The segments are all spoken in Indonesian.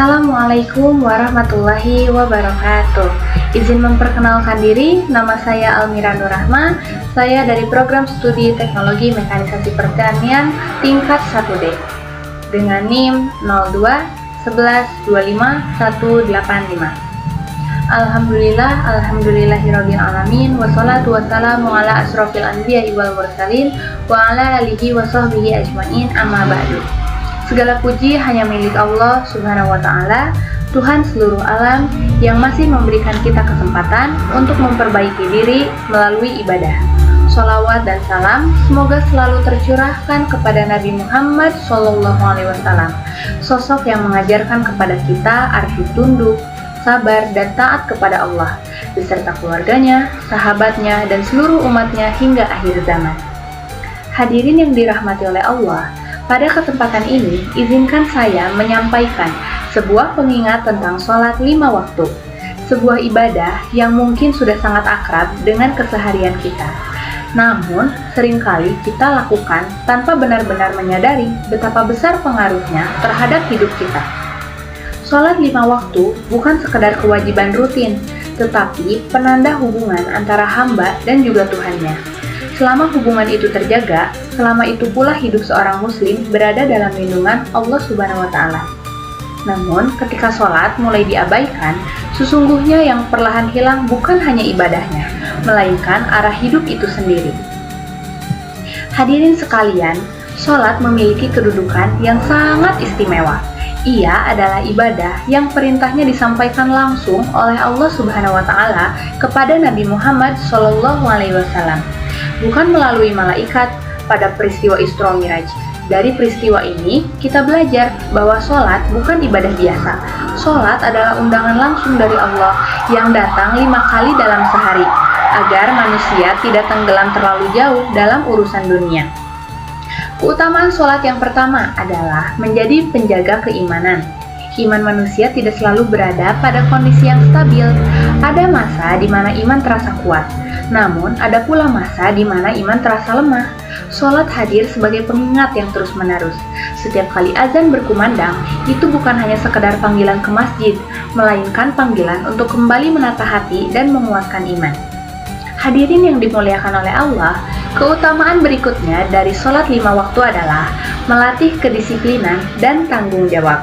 Assalamualaikum warahmatullahi wabarakatuh. Izin memperkenalkan diri, nama saya Almira Nurrahma. Saya dari program studi Teknologi Mekanisasi Pertanian tingkat 1D dengan NIM 02 11 25 185. Alhamdulillahirabbil alamin, wassalatu wassalamu ala asrofil anbiya'i wal mursalin wa ala alihi wa sahbihi ajmain, amma ba'du. Segala puji hanya milik Allah Subhanahu wa Ta'ala, Tuhan seluruh alam, yang masih memberikan kita kesempatan untuk memperbaiki diri melalui ibadah. Sholawat dan salam semoga selalu tercurahkan kepada Nabi Muhammad SAW, sosok yang mengajarkan kepada kita arti tunduk, sabar, dan taat kepada Allah, beserta keluarganya, sahabatnya, dan seluruh umatnya hingga akhir zaman. Hadirin yang dirahmati oleh Allah, pada kesempatan ini, izinkan saya menyampaikan sebuah pengingat tentang sholat 5 waktu, sebuah ibadah yang mungkin sudah sangat akrab dengan keseharian kita. Namun, seringkali kita lakukan tanpa benar-benar menyadari betapa besar pengaruhnya terhadap hidup kita. Sholat 5 waktu bukan sekedar kewajiban rutin, tetapi penanda hubungan antara hamba dan juga Tuhannya. Selama hubungan itu terjaga, selama itu pula hidup seorang muslim berada dalam lindungan Allah Subhanahu wa Ta'ala. Namun, ketika sholat mulai diabaikan, sesungguhnya yang perlahan hilang bukan hanya ibadahnya, melainkan arah hidup itu sendiri. Hadirin sekalian, sholat memiliki kedudukan yang sangat istimewa. Ia adalah ibadah yang perintahnya disampaikan langsung oleh Allah Subhanahu wa Ta'ala kepada Nabi Muhammad SAW, bukan melalui malaikat pada peristiwa Isra Miraj. Dari peristiwa ini, kita belajar bahwa sholat bukan ibadah biasa. Sholat adalah undangan langsung dari Allah yang datang 5 kali dalam sehari, agar manusia tidak tenggelam terlalu jauh dalam urusan dunia. Keutamaan sholat yang pertama adalah menjadi penjaga keimanan. Iman manusia tidak selalu berada pada kondisi yang stabil. Ada masa di mana iman terasa kuat, namun ada pula masa di mana iman terasa lemah. Sholat hadir sebagai pengingat yang terus-menerus. Setiap kali azan berkumandang, itu bukan hanya sekedar panggilan ke masjid, melainkan panggilan untuk kembali menata hati dan menguatkan iman. Hadirin yang dimuliakan oleh Allah, keutamaan berikutnya dari sholat 5 waktu adalah melatih kedisiplinan dan tanggung jawab.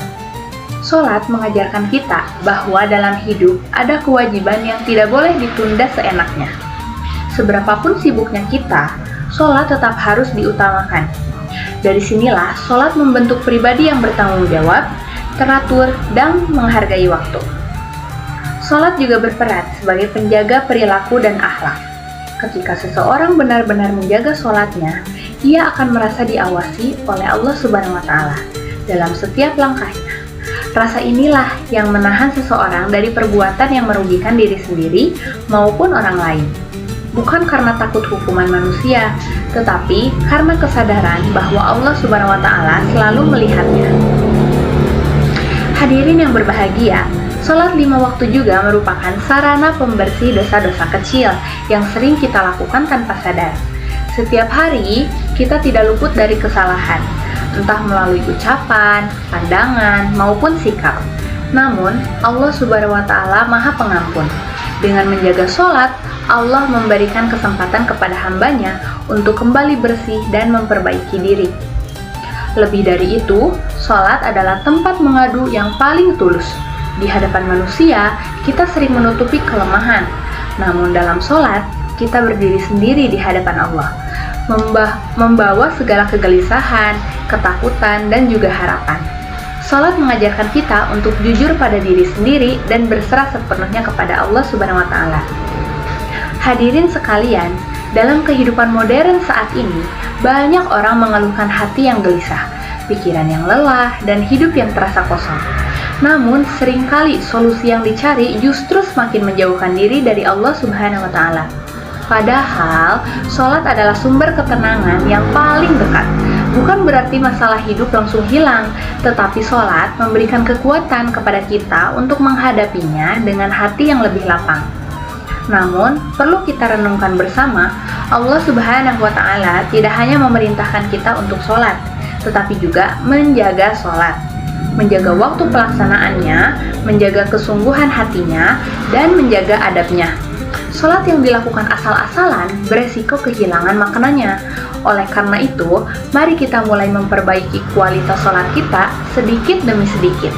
Sholat mengajarkan kita bahwa dalam hidup ada kewajiban yang tidak boleh ditunda seenaknya. Seberapapun sibuknya kita, sholat tetap harus diutamakan. Dari sinilah sholat membentuk pribadi yang bertanggung jawab, teratur, dan menghargai waktu. Sholat juga berperan sebagai penjaga perilaku dan akhlak. Ketika seseorang benar-benar menjaga sholatnya, ia akan merasa diawasi oleh Allah Subhanahu wa Ta'ala dalam setiap langkahnya. Rasa inilah yang menahan seseorang dari perbuatan yang merugikan diri sendiri maupun orang lain. Bukan karena takut hukuman manusia, tetapi karena kesadaran bahwa Allah Subhanahu wa Ta'ala selalu melihatnya. Hadirin yang berbahagia, sholat 5 waktu juga merupakan sarana pembersih dosa-dosa kecil yang sering kita lakukan tanpa sadar. Setiap hari, kita tidak luput dari kesalahan, entah melalui ucapan, pandangan, maupun sikap. Namun, Allah Subhanahu wa Ta'ala Maha Pengampun. Dengan menjaga sholat, Allah memberikan kesempatan kepada hambanya untuk kembali bersih dan memperbaiki diri. Lebih dari itu, sholat adalah tempat mengadu yang paling tulus. Di hadapan manusia, kita sering menutupi kelemahan. Namun dalam sholat, kita berdiri sendiri di hadapan Allah, membawa segala kegelisahan, ketakutan, dan juga harapan. Sholat mengajarkan kita untuk jujur pada diri sendiri dan berserah sepenuhnya kepada Allah Subhanahu wa Ta'ala. Hadirin sekalian, dalam kehidupan modern saat ini, banyak orang mengeluhkan hati yang gelisah, pikiran yang lelah, dan hidup yang terasa kosong. Namun, seringkali solusi yang dicari justru semakin menjauhkan diri dari Allah Subhanahu wa Ta'ala. Padahal, sholat adalah sumber ketenangan yang paling dekat. Bukan berarti masalah hidup langsung hilang, tetapi sholat memberikan kekuatan kepada kita untuk menghadapinya dengan hati yang lebih lapang. Namun, perlu kita renungkan bersama, Allah Subhanahu wa Ta'ala tidak hanya memerintahkan kita untuk sholat, tetapi juga menjaga sholat. menjaga waktu pelaksanaannya, menjaga kesungguhan hatinya, dan menjaga adabnya. Sholat yang dilakukan asal-asalan beresiko kehilangan maknanya. Oleh karena itu, mari kita mulai memperbaiki kualitas sholat kita sedikit demi sedikit.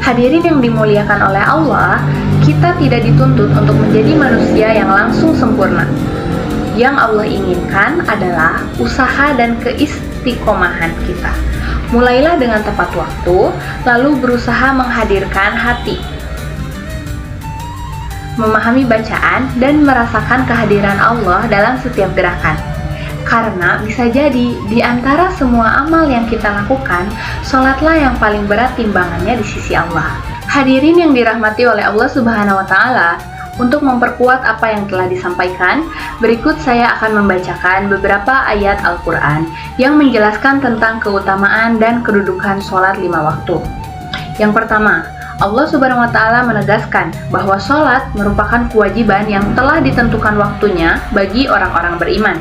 Hadirin yang dimuliakan oleh Allah, kita tidak dituntut untuk menjadi manusia yang langsung sempurna. Yang Allah inginkan adalah usaha dan keistiqomahan kita. Mulailah dengan tepat waktu, lalu berusaha menghadirkan hati, memahami bacaan, dan merasakan kehadiran Allah dalam setiap gerakan. Karena bisa jadi di antara semua amal yang kita lakukan, sholatlah yang paling berat timbangannya di sisi Allah. Hadirin yang dirahmati oleh Allah Subhanahu wa Ta'ala, untuk memperkuat apa yang telah disampaikan, berikut saya akan membacakan beberapa ayat Al-Quran yang menjelaskan tentang keutamaan dan kedudukan sholat 5 waktu. Yang pertama, Allah Subhanahu wa Ta'ala menegaskan bahwa sholat merupakan kewajiban yang telah ditentukan waktunya bagi orang-orang beriman.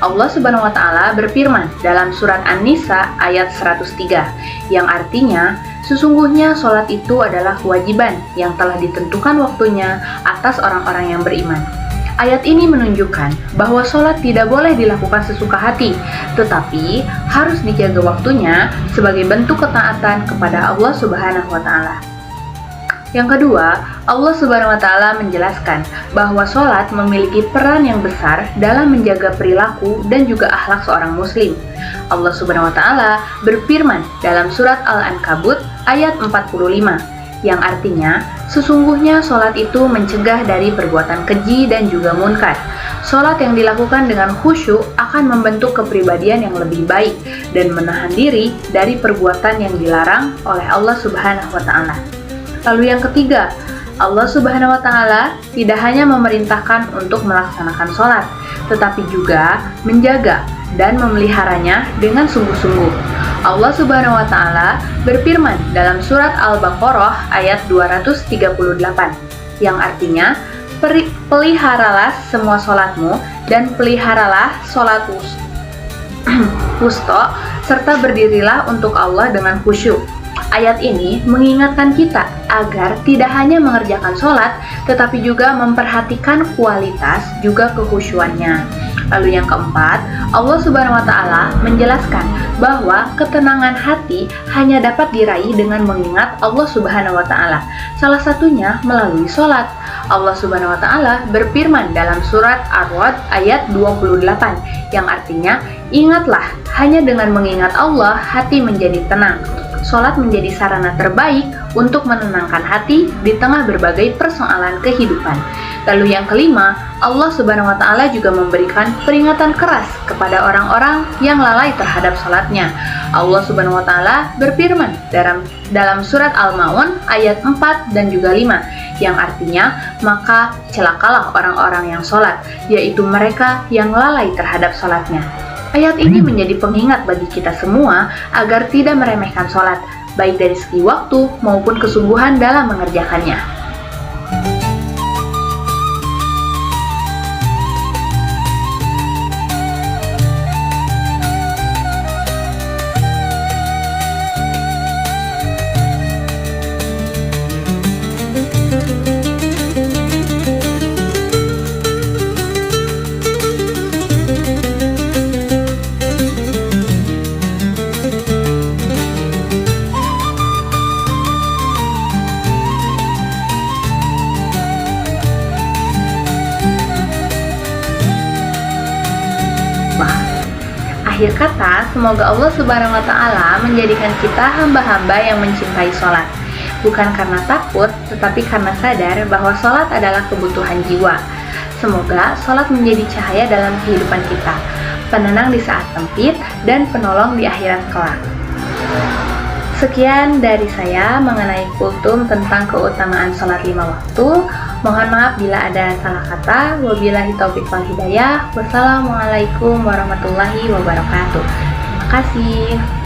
Allah Subhanahu wa Ta'ala berfirman dalam surat An-Nisa ayat 103, yang artinya, sesungguhnya sholat itu adalah kewajiban yang telah ditentukan waktunya atas orang-orang yang beriman. Ayat ini menunjukkan bahwa sholat tidak boleh dilakukan sesuka hati, tetapi harus dijaga waktunya sebagai bentuk ketaatan kepada Allah Subhanahu wa Ta'ala. Yang kedua, Allah Subhanahu wa Ta'ala menjelaskan bahwa sholat memiliki peran yang besar dalam menjaga perilaku dan juga akhlak seorang muslim. Allah Subhanahu wa Ta'ala berfirman dalam surat Al-Ankabut ayat 45, yang artinya, sesungguhnya sholat itu mencegah dari perbuatan keji dan juga munkar. Sholat yang dilakukan dengan khusyuk akan membentuk kepribadian yang lebih baik dan menahan diri dari perbuatan yang dilarang oleh Allah Subhanahu wa Ta'ala. Lalu yang ketiga, Allah Subhanahu wa Ta'ala tidak hanya memerintahkan untuk melaksanakan sholat, tetapi juga menjaga dan memeliharanya dengan sungguh-sungguh. Allah Subhanahu wa Ta'ala berfirman dalam surat Al-Baqarah ayat 238, yang artinya, peliharalah semua sholatmu dan peliharalah sholat wusta, serta berdirilah untuk Allah dengan khusyuk. Ayat ini mengingatkan kita agar tidak hanya mengerjakan sholat, tetapi juga memperhatikan kualitas juga kekhusyuannya. Lalu yang keempat, Allah Subhanahu wa Ta'ala menjelaskan bahwa ketenangan hati hanya dapat diraih dengan mengingat Allah Subhanahu wa Ta'ala. Salah satunya melalui sholat. Allah Subhanahu wa Ta'ala berfirman dalam surat Ar-Ra'd ayat 28, yang artinya, ingatlah, hanya dengan mengingat Allah hati menjadi tenang. Sholat menjadi sarana terbaik untuk menenangkan hati di tengah berbagai persoalan kehidupan. Lalu yang kelima, Allah Subhanahu wa Ta'ala juga memberikan peringatan keras kepada orang-orang yang lalai terhadap sholatnya. Allah Subhanahu wa Ta'ala berfirman dalam surat Al-Ma'un ayat 4 dan juga 5, yang artinya, maka celakalah orang-orang yang sholat, yaitu mereka yang lalai terhadap sholatnya. Ayat ini menjadi pengingat bagi kita semua agar tidak meremehkan sholat, baik dari segi waktu maupun kesungguhan dalam mengerjakannya. Akhir kata, semoga Allah Subhanahu wa Ta'ala menjadikan kita hamba-hamba yang mencintai sholat, bukan karena takut, tetapi karena sadar bahwa sholat adalah kebutuhan jiwa. Semoga sholat menjadi cahaya dalam kehidupan kita, penenang di saat sempit, dan penolong di akhirat kelak. Sekian dari saya mengenai kultum tentang keutamaan sholat 5 waktu. Mohon maaf bila ada salah kata. Wabillahi taufiq wal hidayah. Wassalamualaikum warahmatullahi wabarakatuh. Terima kasih.